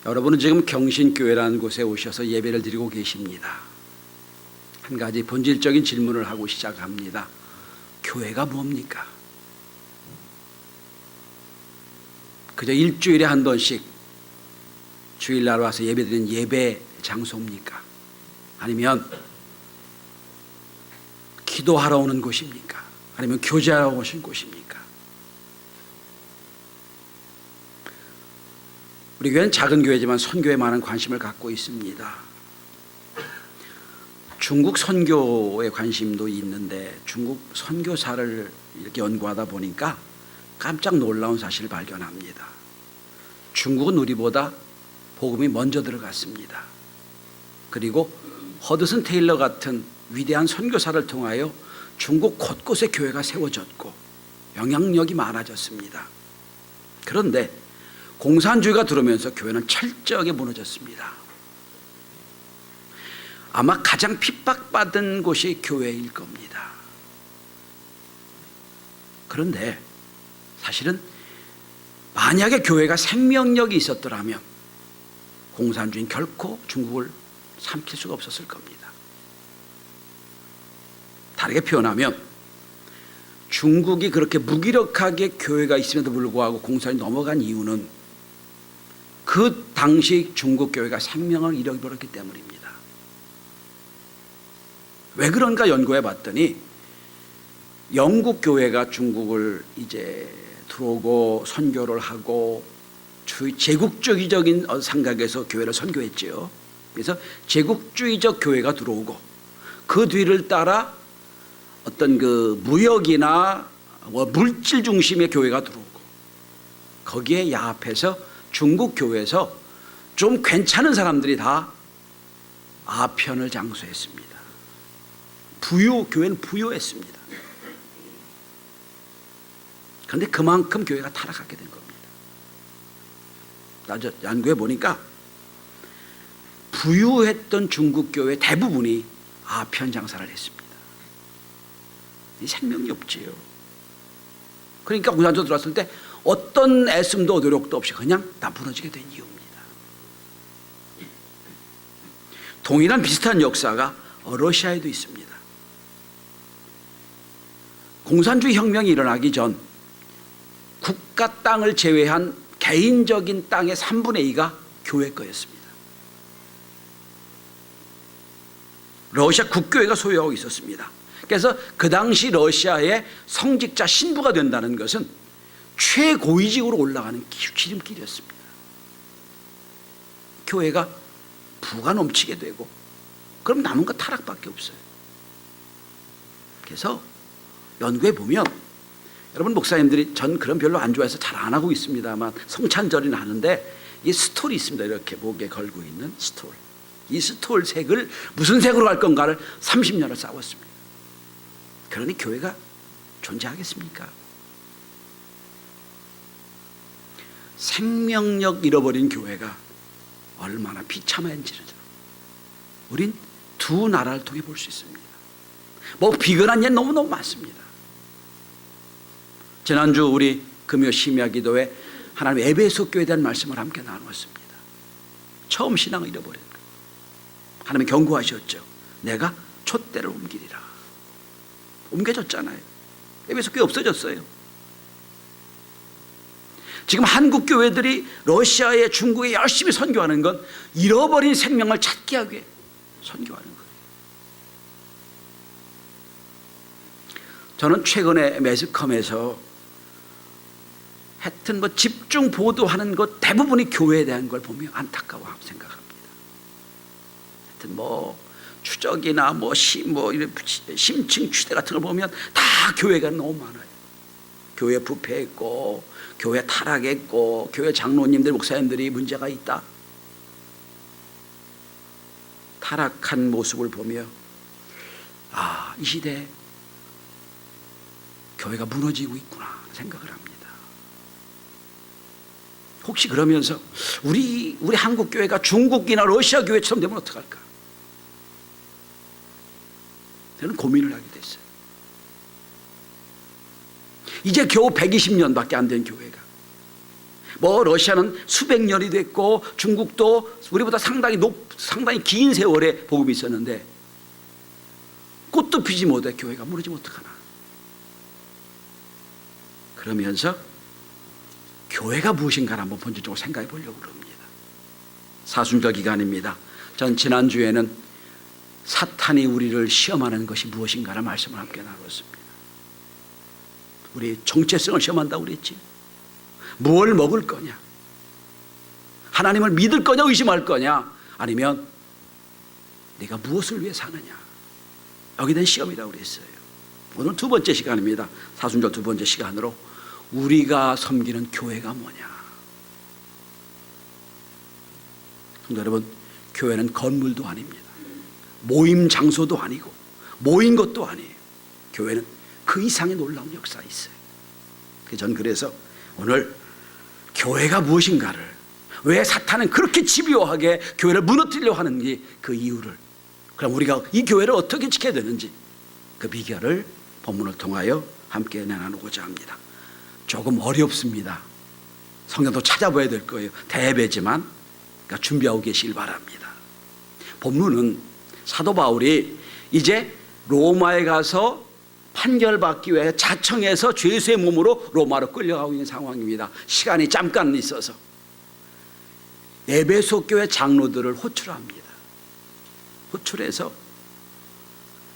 여러분은 지금 경신교회라는 곳에 오셔서 예배를 드리고 계십니다. 한 가지 본질적인 질문을 하고 시작합니다. 교회가 뭡니까? 그저 일주일에 한 번씩 주일날 와서 예배드리는 예배 장소입니까? 아니면 기도하러 오는 곳입니까? 아니면 교제하러 오신 곳입니까? 우리 교회는 작은 교회지만 선교에 많은 관심을 갖고 있습니다. 중국 선교에 관심도 있는데 중국 선교사를 이렇게 연구하다 보니까 깜짝 놀라운 사실을 발견합니다. 중국은 우리보다 복음이 먼저 들어갔습니다. 그리고 허드슨 테일러 같은 위대한 선교사를 통하여 중국 곳곳에 교회가 세워졌고 영향력이 많아졌습니다. 그런데 공산주의가 들어오면서 교회는 철저하게 무너졌습니다. 아마 가장 핍박받은 곳이 교회일 겁니다. 그런데 사실은 만약에 교회가 생명력이 있었더라면 공산주의는 결코 중국을 삼킬 수가 없었을 겁니다. 다르게 표현하면 중국이 그렇게 무기력하게 교회가 있음에도 불구하고 공산이 넘어간 이유는 그 당시 중국 교회가 생명을 잃어버렸기 때문입니다. 왜 그런가 연구해 봤더니 영국 교회가 중국을 이제 들어오고 선교를 하고 제국주의적인 생각에서 교회를 선교했죠. 그래서 제국주의적 교회가 들어오고 그 뒤를 따라 어떤 그 무역이나 물질 중심의 교회가 들어오고 거기에 야합해서 중국 교회에서 좀 괜찮은 사람들이 다 아편을 장수했습니다. 교회는 부유했습니다. 그런데 그만큼 교회가 타락하게 된 겁니다. 나저 연구해 보니까 부유했던 중국 교회 대부분이 아편 장사를 했습니다. 이 생명이 없지요. 그러니까 공산주의 들어왔을 때 어떤 애씀도 노력도 없이 그냥 다 무너지게 된 이유입니다. 동일한 비슷한 역사가 러시아에도 있습니다. 공산주의 혁명이 일어나기 전 국가 땅을 제외한 개인적인 땅의 3분의 2가 교회 거였습니다. 러시아 국교회가 소유하고 있었습니다. 그래서 그 당시 러시아의 성직자 신부가 된다는 것은 최고위직으로 올라가는 지름길이었습니다. 교회가 부가 넘치게 되고 그럼 남은 거 타락밖에 없어요. 그래서 연구해 보면 여러분 목사님들이 전 그런 별로 안 좋아해서 잘 안 하고 있습니다만 성찬절이나 하는데 이 스톨이 있습니다. 이렇게 목에 걸고 있는 스톨. 이 스톨 색을 무슨 색으로 할 건가를 30년을 싸웠습니다. 그러니 교회가 존재하겠습니까? 생명력 잃어버린 교회가 얼마나 비참한지를 우린 두 나라를 통해 볼 수 있습니다. 뭐 비근한 예 너무너무 많습니다. 지난주 우리 금요 심야 기도회 하나님 에베소 교회에 대한 말씀을 함께 나누었습니다. 처음 신앙을 잃어버린 것. 하나님이 경고하셨죠. 내가 촛대를 옮기리라. 옮겨졌잖아요. 에베소 교회 없어졌어요. 지금 한국 교회들이 러시아에 중국에 열심히 선교하는 건 잃어버린 생명을 찾게 하기 위해 선교하는 거예요. 저는 최근에 매스컴에서 하여튼 뭐 집중 보도하는 것 대부분이 교회에 대한 걸 보며 안타까워 생각합니다. 하여튼 뭐 추적이나 심층 추대 같은 걸 보면 다 교회가 너무 많아요. 교회 부패했고 교회 타락했고 교회 장로님들 목사님들이 문제가 있다. 타락한 모습을 보며 이 시대에 교회가 무너지고 있구나 생각을 합니다. 혹시 그러면서 우리 한국 교회가 중국이나 러시아 교회처럼 되면 어떡할까? 저는 고민을 하게 됐어요. 이제 겨우 120년밖에 안 된 교회가 뭐 러시아는 수백 년이 됐고 중국도 우리보다 상당히 긴 세월에 복음이 있었는데 꽃도 피지 못해 교회가 무너지면 어떡하나. 그러면서 교회가 무엇인가를 한번 본질적으로 생각해 보려고 합니다. 사순절 기간입니다. 전 지난주에는 사탄이 우리를 시험하는 것이 무엇인가를 말씀을 함께 나눴습니다. 우리 정체성을 시험한다고 그랬지. 무엇을 먹을 거냐, 하나님을 믿을 거냐 의심할 거냐, 아니면 네가 무엇을 위해 사느냐, 여기에 대한 시험이라고 그랬어요. 오늘 두 번째 시간입니다. 사순절 두 번째 시간으로 우리가 섬기는 교회가 뭐냐. 성도 여러분, 교회는 건물도 아닙니다. 모임 장소도 아니고 모인 것도 아니에요. 교회는 그 이상의 놀라운 역사가 있어요. 전 그래서 오늘 교회가 무엇인가를, 왜 사탄은 그렇게 집요하게 교회를 무너뜨리려고 하는지 그 이유를, 그럼 우리가 이 교회를 어떻게 지켜야 되는지 그 비결을 본문을 통하여 함께 나누고자 합니다. 조금 어렵습니다. 성경도 찾아봐야 될 거예요. 대배지만 그러니까 준비하고 계시길 바랍니다. 본문은 사도 바울이 이제 로마에 가서 판결받기 위해 자청해서 죄수의 몸으로 로마로 끌려가고 있는 상황입니다. 시간이 잠깐 있어서 에베소 교회 장로들을 호출합니다. 호출해서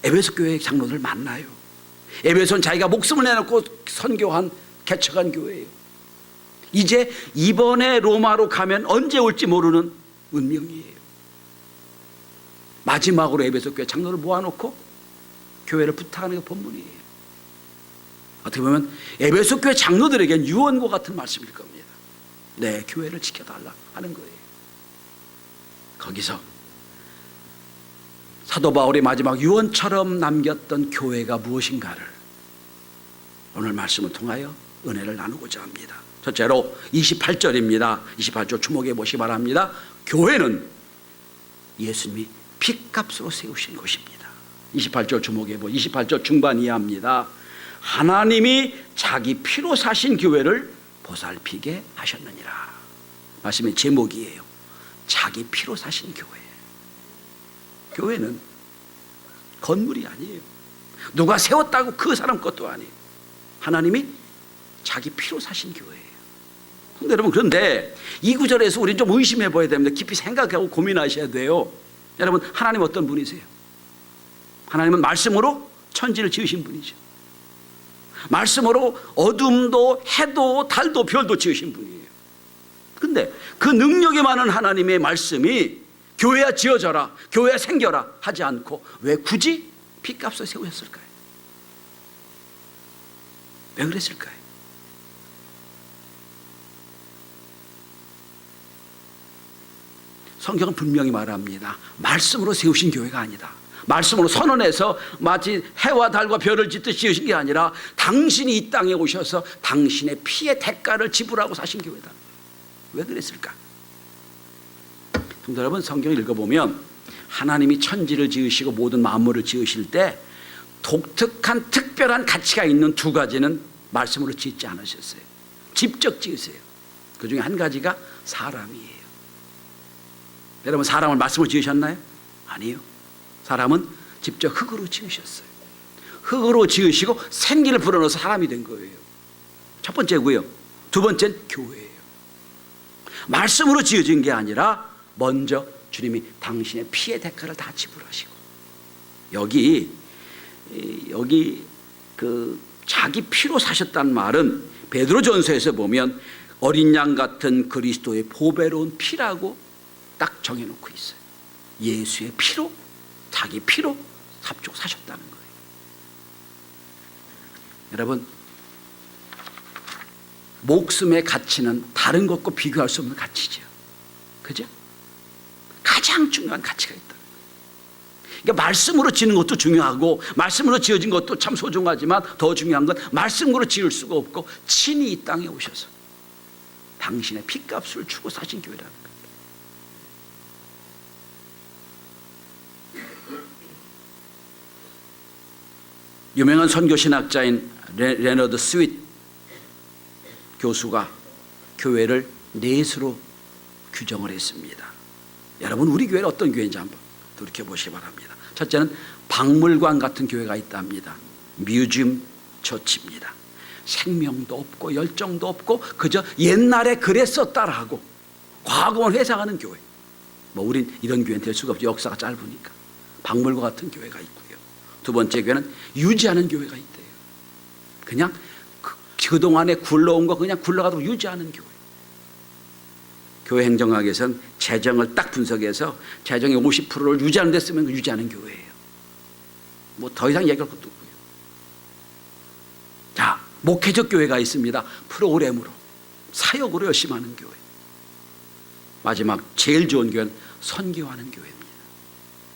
에베소 교회 장로들을 만나요. 에베소는 자기가 목숨을 내놓고 선교한 개척한 교회예요. 이제 이번에 로마로 가면 언제 올지 모르는 운명이에요. 마지막으로 에베소 교회 장로를 모아놓고 교회를 부탁하는 게 본문이에요. 어떻게 보면 에베소 교회 장로들에겐 유언과 같은 말씀일 겁니다. 내 교회를 지켜달라 하는 거예요. 거기서 사도 바울이 마지막 유언처럼 남겼던 교회가 무엇인가를 오늘 말씀을 통하여 은혜를 나누고자 합니다. 첫째로 28절입니다. 28절 주목해 보시기 바랍니다. 교회는 예수님이 핏값으로 세우신 것입니다. 28절 주목해 보고 28절 중반 이하입니다. 하나님이 자기 피로 사신 교회를 보살피게 하셨느니라. 말씀의 제목이에요. 자기 피로 사신 교회. 교회는 건물이 아니에요. 누가 세웠다고 그 사람 것도 아니에요. 하나님이 자기 피로 사신 교회예요. 근데 여러분, 그런데 이 구절에서 우리는 좀 의심해 봐야 됩니다. 깊이 생각하고 고민하셔야 돼요. 여러분, 하나님 어떤 분이세요? 하나님은 말씀으로 천지를 지으신 분이죠. 말씀으로 어둠도 해도 달도 별도 지으신 분이에요. 근데 그 능력이 많은 하나님의 말씀이 교회야 지어져라, 교회야 생겨라 하지 않고 왜 굳이 핏값을 세우셨을까요? 왜 그랬을까요? 성경은 분명히 말합니다. 말씀으로 세우신 교회가 아니다. 말씀으로 선언해서 마치 해와 달과 별을 짓듯이 지으신 게 아니라 당신이 이 땅에 오셔서 당신의 피의 대가를 지불하고 사신 교회다. 왜 그랬을까? 성도 여러분, 성경을 읽어보면 하나님이 천지를 지으시고 모든 만물을 지으실 때 독특한 특별한 가치가 있는 두 가지는 말씀으로 짓지 않으셨어요. 직접 지으세요. 그 중에 한 가지가 사람이에요. 여러분, 사람을 말씀으로 지으셨나요? 아니요. 사람은 직접 흙으로 지으셨어요. 흙으로 지으시고 생기를 불어넣어서 사람이 된 거예요. 첫 번째고요. 두 번째는 교회예요. 말씀으로 지어진 게 아니라 먼저 주님이 당신의 피의 대가를 다 지불하시고, 여기 그 자기 피로 사셨다는 말은 베드로전서에서 보면 어린 양 같은 그리스도의 보배로운 피라고 딱 정해놓고 있어요. 예수의 피로, 자기 피로 삽족 사셨다는 거예요. 여러분, 목숨의 가치는 다른 것과 비교할 수 없는 가치죠. 그죠? 가장 중요한 가치가 있다. 그러니까 말씀으로 지는 것도 중요하고 말씀으로 지어진 것도 참 소중하지만 더 중요한 건 말씀으로 지을 수가 없고 친히 이 땅에 오셔서 당신의 핏값을 주고 사신 교회라는 거예요. 유명한 선교신학자인 레너드 스윗 교수가 교회를 넷으로 규정을 했습니다. 여러분, 우리 교회는 어떤 교회인지 한번 돌이켜보시기 바랍니다. 첫째는 박물관 같은 교회가 있답니다. 뮤지엄 처치입니다. 생명도 없고 열정도 없고 그저 옛날에 그랬었다라고 과거만 회상하는 교회. 뭐 우린 이런 교회는 될 수가 없죠. 역사가 짧으니까. 박물관 같은 교회가 있고요. 두 번째 교회는 유지하는 교회가 있대요. 그냥 그동안에 굴러온 거 그냥 굴러가도록 유지하는 교회. 교회 행정학에서는 재정을 딱 분석해서 재정의 50%를 유지하는 데 쓰면 유지하는 교회예요. 뭐 더 이상 얘기할 것도 없고요. 자, 목회적 교회가 있습니다. 프로그램으로 사역으로 열심히 하는 교회. 마지막 제일 좋은 교회는 선교하는 교회입니다.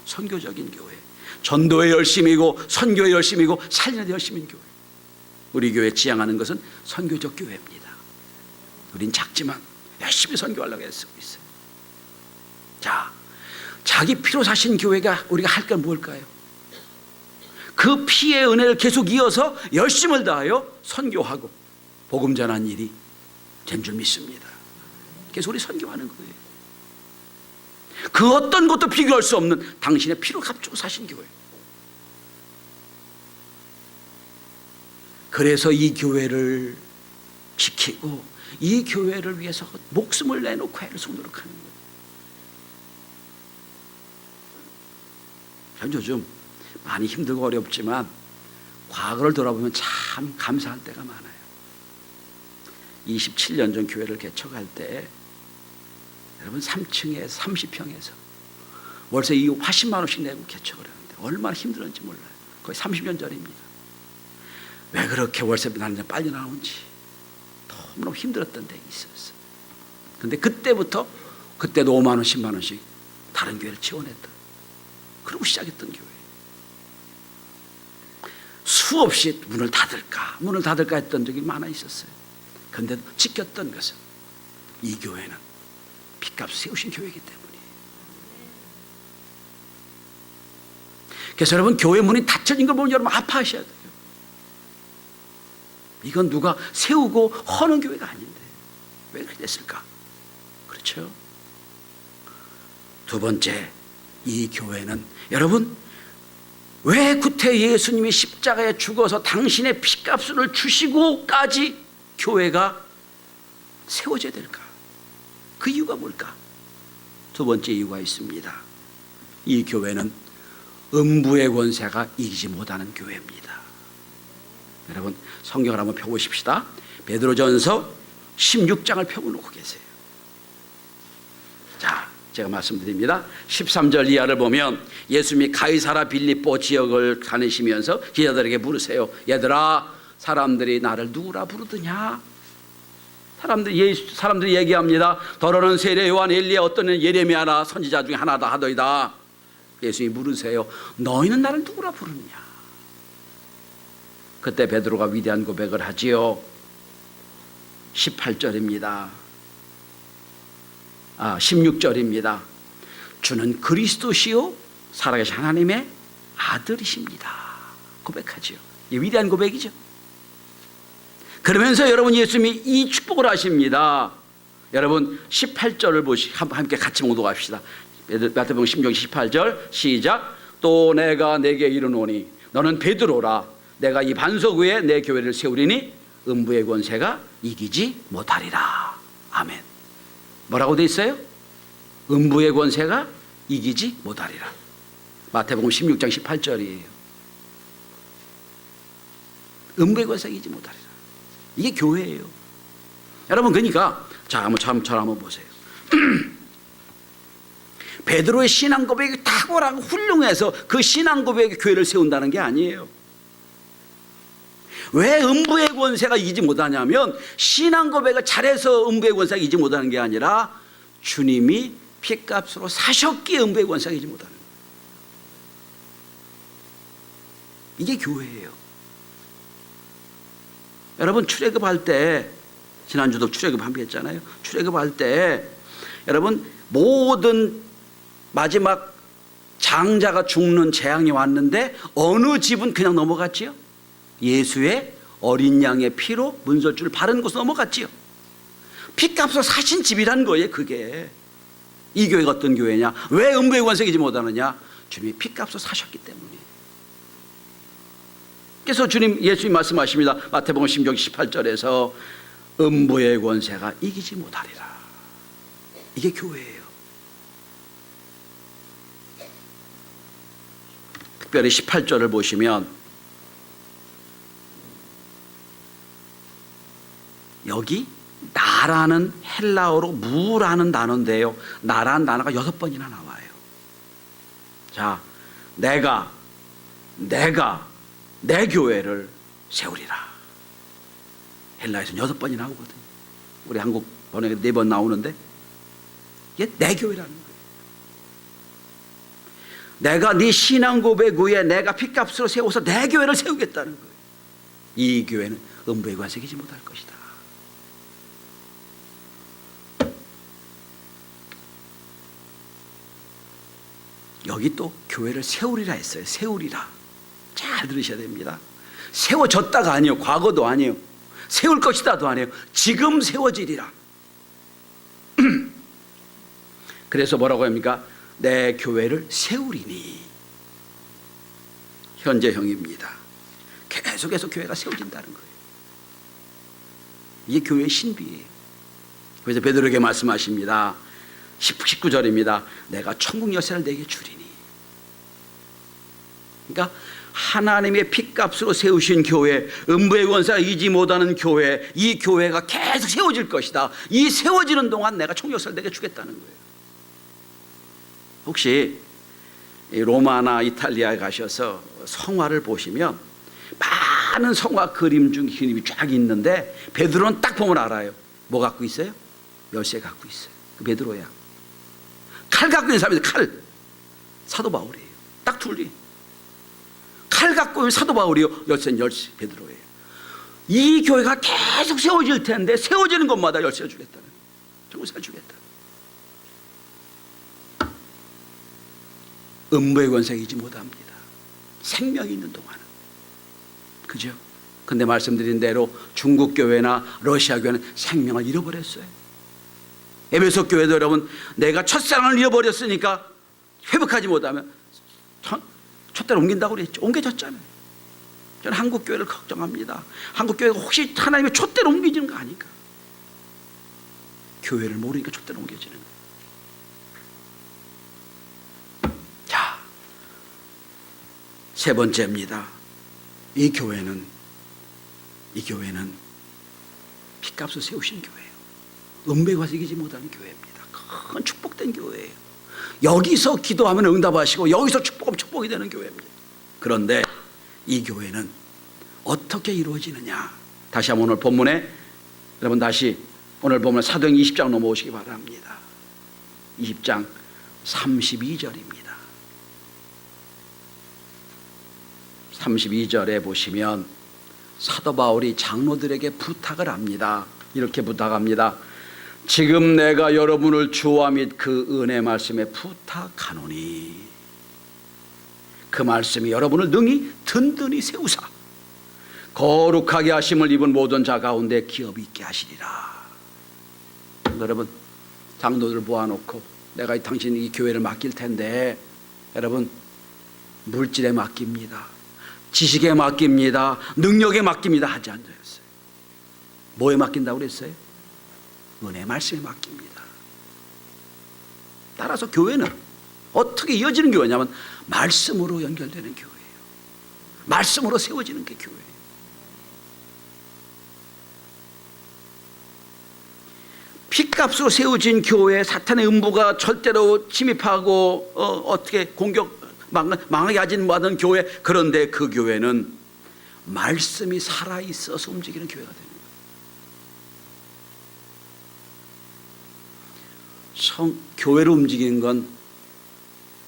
선교적인 교회. 전도에 열심이고 선교에 열심이고 살리는 데 열심인 교회. 우리 교회 지향하는 것은 선교적 교회입니다. 우린 작지만 열심히 선교하려고 애쓰고 있어요. 자, 자기 피로 사신 교회가 우리가 할 건 뭘까요? 그 피의 은혜를 계속 이어서 열심을 다하여 선교하고 복음 전하는 일이 된 줄 믿습니다. 그래서 우리 선교하는 거예요. 그 어떤 것도 비교할 수 없는 당신의 피로 값주고 사신 교회. 그래서 이 교회를 지키고 이 교회를 위해서 목숨을 내놓고 애를 쏟 노력하는 거예요. 요즘 많이 힘들고 어렵지만 과거를 돌아보면 참 감사할 때가 많아요. 27년 전 교회를 개척할 때 여러분 3층에 30평에서 월세 80만 원씩 내고 개척을 하는데 얼마나 힘들었는지 몰라요. 거의 30년 전입니다. 왜 그렇게 월세비 나는지 빨리 나오는지 너무너무 힘들었던 때가 있었어요. 그런데 그때도 5만 원 10만 원씩 다른 교회를 지원했던, 그러고 시작했던 교회. 수없이 문을 닫을까 했던 적이 많아 있었어요. 그런데 지켰던 것은 이 교회는 빚값 세우신 교회이기 때문이에요. 그래서 여러분, 교회 문이 닫혀진 걸 보면 여러분 아파하셔야 돼요. 이건 누가 세우고 허는 교회가 아닌데 왜 그렇게 됐을까? 그렇죠? 두 번째, 이 교회는 여러분, 왜 구태 예수님이 십자가에 죽어서 당신의 피값을 주시고까지 교회가 세워져야 될까? 그 이유가 뭘까? 두 번째 이유가 있습니다. 이 교회는 음부의 권세가 이기지 못하는 교회입니다. 여러분, 성경을 한번 펴보십시다. 베드로전서 16장을 펴놓고 계세요. 자, 제가 말씀드립니다. 13절 이하를 보면 예수님이 가이사라 빌립보 지역을 다니시면서 기자들에게 물으세요. 얘들아, 사람들이 나를 누구라 부르느냐? 사람들이 얘기합니다. 더러는 세례 요한, 엘리야, 어떤 예레미야나 선지자 중에 하나다 하더이다. 예수님이 물으세요. 너희는 나를 누구라 부르느냐? 그때 베드로가 위대한 고백을 하지요. 18절입니다. 16절입니다. 주는 그리스도시요 살아계신 하나님의 아들이십니다. 고백하지요. 이 위대한 고백이죠. 그러면서 여러분, 예수님이 이 축복을 하십니다. 여러분, 18절을 함께 같이 몽독합시다. 마태복음 16장 18절 시작. 또 내가 내게 이르노니 너는 베드로라. 내가 이 반석 위에 내 교회를 세우리니 음부의 권세가 이기지 못하리라. 아멘. 뭐라고 돼 있어요? 음부의 권세가 이기지 못하리라. 마태복음 16장 18절이에요. 음부의 권세가 이기지 못하리라. 이게 교회예요. 여러분, 그러니까 자, 한번 보세요. 베드로의 신앙 고백이 탁월하고 훌륭해서 그 신앙 고백의 교회를 세운다는 게 아니에요. 왜 음부의 권세가 이기지 못하냐면 신앙 고백을 잘해서 음부의 권세가 이기지 못하는 게 아니라 주님이 피값으로 사셨기에 음부의 권세가 이기지 못하는 거예요. 이게 교회예요. 여러분, 출애굽할 때, 지난주도 출애굽 함께 했잖아요. 출애굽할 때 여러분, 모든 마지막 장자가 죽는 재앙이 왔는데 어느 집은 그냥 넘어갔지요? 예수의 어린 양의 피로 문설주를 바른 곳으로 넘어갔지요. 핏값으로 사신 집이란 거예요. 그게 이 교회가 어떤 교회냐? 왜 음부의 권세 이기지 못하느냐? 주님이 핏값으로 사셨기 때문에. 그래서 예수님 말씀하십니다. 마태복음 16장 18절에서 음부의 권세가 이기지 못하리라. 이게 교회예요. 특별히 18절을 보시면 여기 나라는 헬라어로 무라는 단어인데요, 나라는 단어가 6번이나 나와요. 자, 내가 내 교회를 세우리라. 헬라에서는 6번이 나오거든요. 우리 한국 번역에 4번 나오는데 이게 내 교회라는 거예요. 내가 네 신앙 고백 위에 내가 핏값으로 세워서 내 교회를 세우겠다는 거예요. 이 교회는 음부의 권세를 이기지 못할 것이다. 여기 또 교회를 세우리라 했어요. 세우리라. 잘 들으셔야 됩니다. 세워졌다가 아니에요. 과거도 아니에요. 세울 것이다도 아니에요. 지금 세워지리라. 그래서 뭐라고 합니까? 내 교회를 세우리니. 현재형입니다. 계속해서 교회가 세워진다는 거예요. 이게 교회의 신비예요. 그래서 베드로에게 말씀하십니다. 19절입니다. 내가 천국 열쇠를 내게 주리니. 그러니까 하나님의 핏값으로 세우신 교회, 음부의 권세가 이기지 못하는 교회, 이 교회가 계속 세워질 것이다. 이 세워지는 동안 내가 천국 열쇠를 내게 주겠다는 거예요. 혹시 로마나 이탈리아에 가셔서 성화를 보시면 많은 성화 그림이 쫙 있는데 베드로는 딱 보면 알아요. 뭐 갖고 있어요? 열쇠 갖고 있어요. 그 베드로야. 칼 갖고 있는 사람이 칼. 사도 바울이에요. 딱 둘리. 칼 갖고 있는 사도 바울이요. 열쇠는 베드로예요. 이 교회가 계속 세워질 텐데 세워지는 곳마다 열쇠 주겠다는 거예요. 정말 주겠다. 음부의 권세가 이기지 못합니다. 생명이 있는 동안은. 그죠? 근데 말씀드린 대로 중국 교회나 러시아 교회는 생명을 잃어버렸어요. 에베소 교회도 여러분, 내가 첫사랑을 잃어버렸으니까 회복하지 못하면 첫대로 옮긴다고 그랬죠. 옮겨졌잖아요. 저는 한국 교회를 걱정합니다. 한국 교회가 혹시 하나님의 촛대로 옮겨지는 거 아닌가? 교회를 모르니까 촛대로 옮겨지는 거예요. 자, 세 번째입니다. 이 교회는 핏값을 세우신 교회예요. 음부의 권세가 이기지 못하는 교회입니다. 큰 축복된 교회예요. 여기서 기도하면 응답하시고 여기서 축복하면 축복이 되는 교회입니다. 그런데 이 교회는 어떻게 이루어지느냐? 다시 한번 오늘 본문에 여러분 다시 오늘 본문 사도행 20장 넘어오시기 바랍니다. 20장 32절입니다. 32절에 보시면 사도 바울이 장로들에게 부탁을 합니다. 이렇게 부탁합니다. 지금 내가 여러분을 주와 및 그 은혜 말씀에 부탁하노니 그 말씀이 여러분을 능히 든든히 세우사 거룩하게 하심을 입은 모든 자 가운데 기업이 있게 하시리라. 여러분, 장로들 모아놓고 내가 당신 이 교회를 맡길 텐데 여러분, 물질에 맡깁니다. 지식에 맡깁니다. 능력에 맡깁니다. 하지 않으셨어요. 뭐에 맡긴다고 그랬어요? 은혜 말씀에 맡깁니다. 따라서 교회는 어떻게 이어지는 교회냐면 말씀으로 연결되는 교회예요. 말씀으로 세워지는 게 교회예요. 핏값으로 세워진 교회에 사탄의 음부가 절대로 침입하고 어떻게 망하게 하지 못하는 교회, 그런데 그 교회는 말씀이 살아있어서 움직이는 교회가 됩니다. 교회를 움직이는 건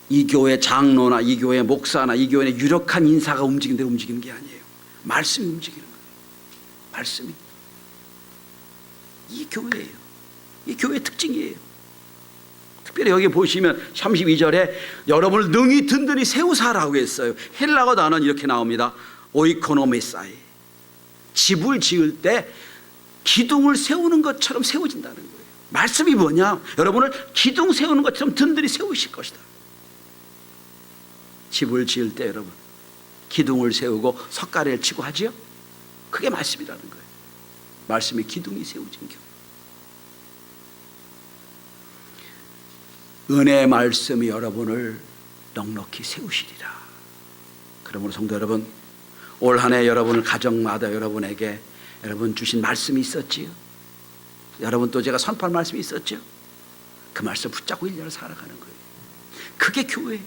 이 교회 장로나 이 교회 목사나 이 교회의 유력한 인사가 움직이는 대로 움직이는 게 아니에요. 말씀이 움직이는 거예요. 말씀이. 이 교회예요. 이 교회의 특징이에요. 특별히 여기 보시면 32절에 여러분을 능히 든든히 세우사라고 했어요. 헬라어 단어는 이렇게 나옵니다. 오이코노메사이. 집을 지을 때 기둥을 세우는 것처럼 세워진다는 거예요. 말씀이 뭐냐? 여러분을 기둥 세우는 것처럼 든든히 세우실 것이다. 집을 지을 때 여러분 기둥을 세우고 석가래를 치고 하지요? 그게 말씀이라는 거예요. 말씀의 기둥이 세워진 교회. 은혜의 말씀이 여러분을 넉넉히 세우시리라. 그러므로 성도 여러분, 올 한 해 여러분을 가정마다 여러분에게 여러분 주신 말씀이 있었지요. 여러분 또 제가 선포할 말씀이 있었죠. 그 말씀 붙잡고 1년을 살아가는 거예요. 그게 교회예요.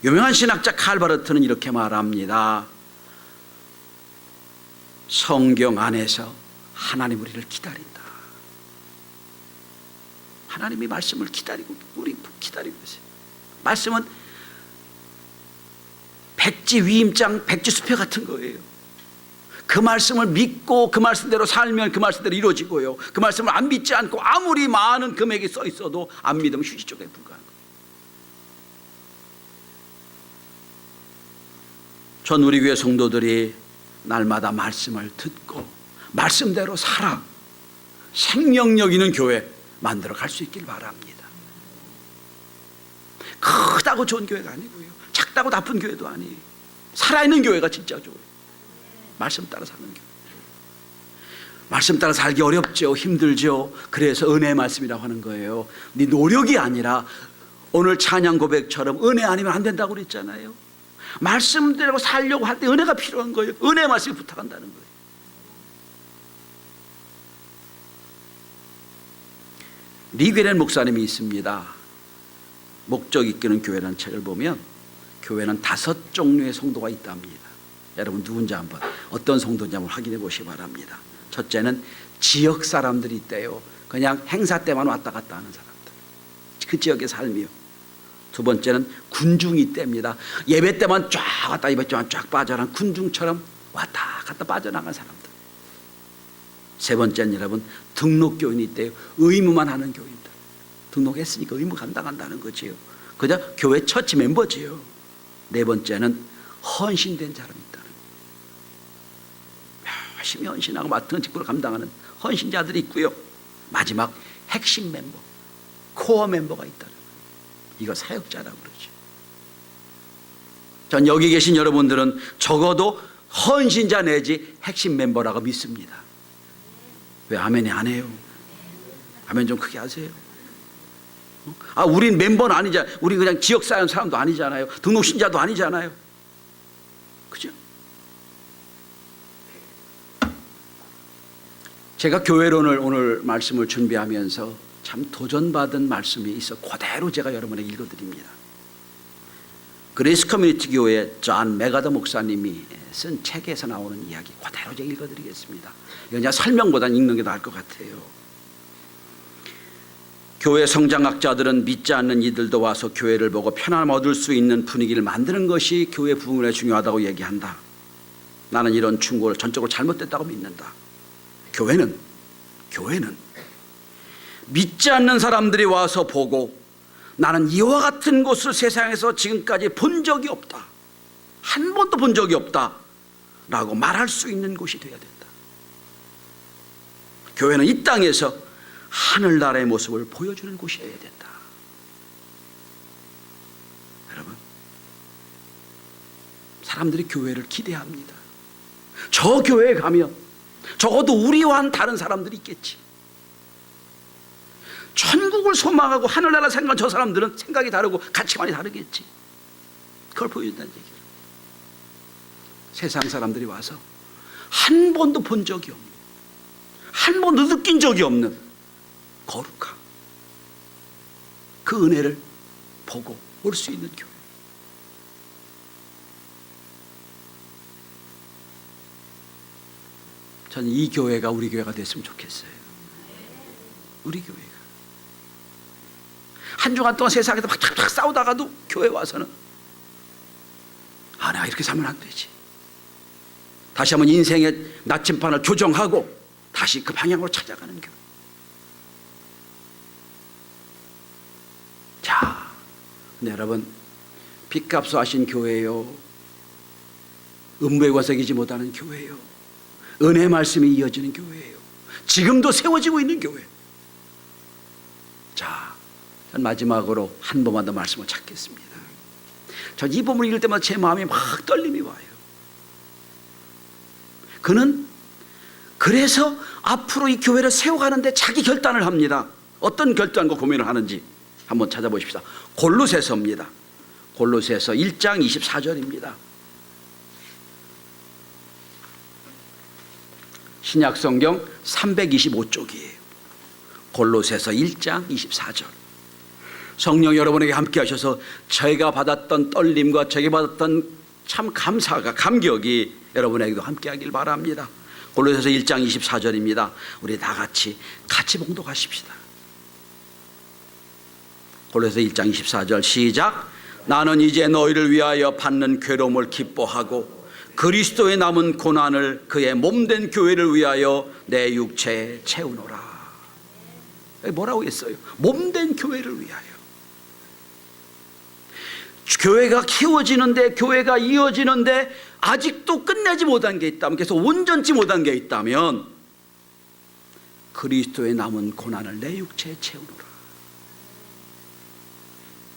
유명한 신학자 칼바르트는 이렇게 말합니다. 성경 안에서 하나님 우리를 기다린다. 하나님이 말씀을 기다리고 우리 기다리고 있어요. 말씀은 백지 위임장 백지수표 같은 거예요. 그 말씀을 믿고 그 말씀대로 살면 그 말씀대로 이루어지고요. 그 말씀을 안 믿지 않고 아무리 많은 금액이 써 있어도 안 믿으면 휴지 쪽에 불과한 거예요. 전 우리 교회 성도들이 날마다 말씀을 듣고 말씀대로 살아 생명력 있는 교회 만들어 갈 수 있길 바랍니다. 크다고 좋은 교회가 아니고요, 작다고 나쁜 교회도 아니에요. 살아있는 교회가 진짜 좋아요. 말씀 따라 사는 교회. 말씀 따라 살기 어렵죠. 힘들죠. 그래서 은혜의 말씀이라고 하는 거예요. 네 노력이 아니라 오늘 찬양 고백처럼 은혜 아니면 안 된다고 그랬잖아요. 말씀대로 살려고 할 때 은혜가 필요한 거예요. 은혜의 말씀이 부탁한다는 거예요. 리게렌 목사님이 있습니다. 목적 이끄는 교회라는 책을 보면 교회는 5 종류의 성도가 있답니다. 여러분 누군지 한번 어떤 성도인지 한번 확인해 보시기 바랍니다. 첫째는 지역 사람들이 있대요. 그냥 행사 때만 왔다 갔다 하는 사람들, 그 지역의 삶이요. 두 번째는 군중이 있답니다. 예배 때만 쫙 왔다 예배 때만 쫙 빠져나간 군중처럼 왔다 갔다 빠져나간 사람들. 세 번째는 여러분 등록교인이 있대요. 의무만 하는 교인들. 등록했으니까 의무 감당한다는 거지요. 그저 교회 처치 멤버지요. 네 번째는 헌신된 사람이 있다는 거예요. 열심히 헌신하고 맡은 직분을 감당하는 헌신자들이 있고요. 마지막 핵심 멤버, 코어 멤버가 있다는 거예요. 이거 사역자라고 그러죠. 전 여기 계신 여러분들은 적어도 헌신자 내지 핵심 멤버라고 믿습니다. 왜 아멘이 안 해요? 아멘 좀 크게 하세요. 우린 멤버는 아니잖아요. 우린 그냥 지역사회 사람도 아니잖아요. 등록신자도 아니잖아요. 그죠? 제가 교회론을 오늘 말씀을 준비하면서 참 도전받은 말씀이 있어 그대로 제가 여러분에게 읽어드립니다. 그레이스 커뮤니티 교회 존 메가더 목사님이 쓴 책에서 나오는 이야기 그대로 제가 읽어드리겠습니다. 이건 그냥 설명보다는 읽는 게 나을 것 같아요. 교회 성장학자들은 믿지 않는 이들도 와서 교회를 보고 편안함 얻을 수 있는 분위기를 만드는 것이 교회 부흥에 중요하다고 얘기한다. 나는 이런 충고를 전적으로 잘못됐다고 믿는다. 교회는 믿지 않는 사람들이 와서 보고 나는 이와 같은 곳을 세상에서 지금까지 본 적이 없다, 한 번도 본 적이 없다 라고 말할 수 있는 곳이 되어야 된다. 교회는 이 땅에서 하늘나라의 모습을 보여주는 곳이어야 된다. 여러분, 사람들이 교회를 기대합니다. 저 교회에 가면 적어도 우리와는 다른 사람들이 있겠지. 천국을 소망하고 하늘나라 생각한 저 사람들은 생각이 다르고 가치관이 다르겠지. 그걸 보여준다는 얘기예요. 세상 사람들이 와서 한 번도 본 적이 없는, 한 번도 느낀 적이 없는 거룩함, 그 은혜를 보고 올 수 있는 교회. 저는 이 교회가 우리 교회가 됐으면 좋겠어요. 우리 교회가 한 주간 동안 세상에서 막 탁탁 싸우다가도 교회 와서는 내가 이렇게 살면 안 되지. 다시 한번 인생의 나침반을 교정하고 다시 그 방향으로 찾아가는 교회. 근데 여러분, 빚값을 하신 교회요, 음부의 권세이지 못하는 교회예요. 은혜 말씀이 이어지는 교회예요. 지금도 세워지고 있는 교회. 자, 전 마지막으로 한 번만 더 말씀을 찾겠습니다. 전 이 본문을 읽을 때마다 제 마음이 막 떨림이 와요. 그는 그래서 앞으로 이 교회를 세워가는데 자기 결단을 합니다. 어떤 결단과 고민을 하는지 한번 찾아보십시다. 골로새서입니다. 골로새서 1장 24절입니다. 신약성경 325쪽이에요. 골로새서 1장 24절. 성령 여러분에게 함께 하셔서 저희가 받았던 떨림과 저희가 받았던 참 감사가 감격이 여러분에게도 함께 하길 바랍니다. 골로새서 1장 24절입니다. 우리 다 같이 봉독하십시다. 골로새서 1장 24절 시작. 나는 이제 너희를 위하여 받는 괴로움을 기뻐하고 그리스도의 남은 고난을 그의 몸된 교회를 위하여 내 육체에 채우노라. 뭐라고 했어요? 몸된 교회를 위하여. 교회가 키워지는데, 교회가 이어지는데 아직도 끝내지 못한 게 있다면, 계속 온전치 못한 게 있다면 그리스도의 남은 고난을 내 육체에 채우노라.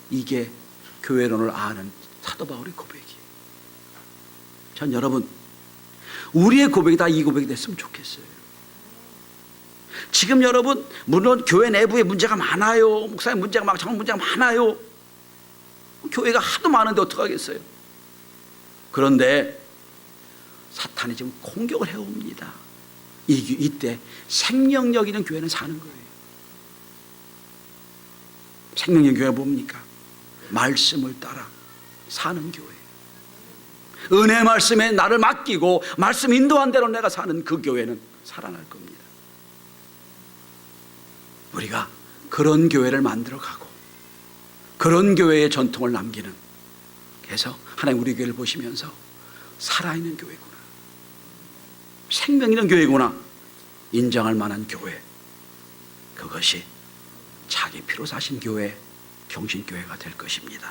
이게 교회론을 아는 사도 바울의 고백이에요. 전 여러분, 우리의 고백이 다 이 고백이 됐으면 좋겠어요. 지금 여러분, 물론 교회 내부에 문제가 많아요. 목사님 문제가 많고 장로 문제가 많아요. 교회가 하도 많은데 어떡하겠어요. 그런데 사탄이 지금 공격을 해옵니다. 이때 생명력 있는 교회는 사는 거예요. 생명력 교회가 뭡니까? 말씀을 따라 사는 교회. 은혜 말씀에 나를 맡기고 말씀 인도한 대로 내가 사는 그 교회는 살아날 겁니다. 우리가 그런 교회를 만들어가고 그런 교회의 전통을 남기는, 그래서 하나님 우리 교회를 보시면서 살아있는 교회구나, 생명 있는 교회구나 인정할 만한 교회, 그것이 자기 피로 사신 교회, 평신교회가 될 것입니다.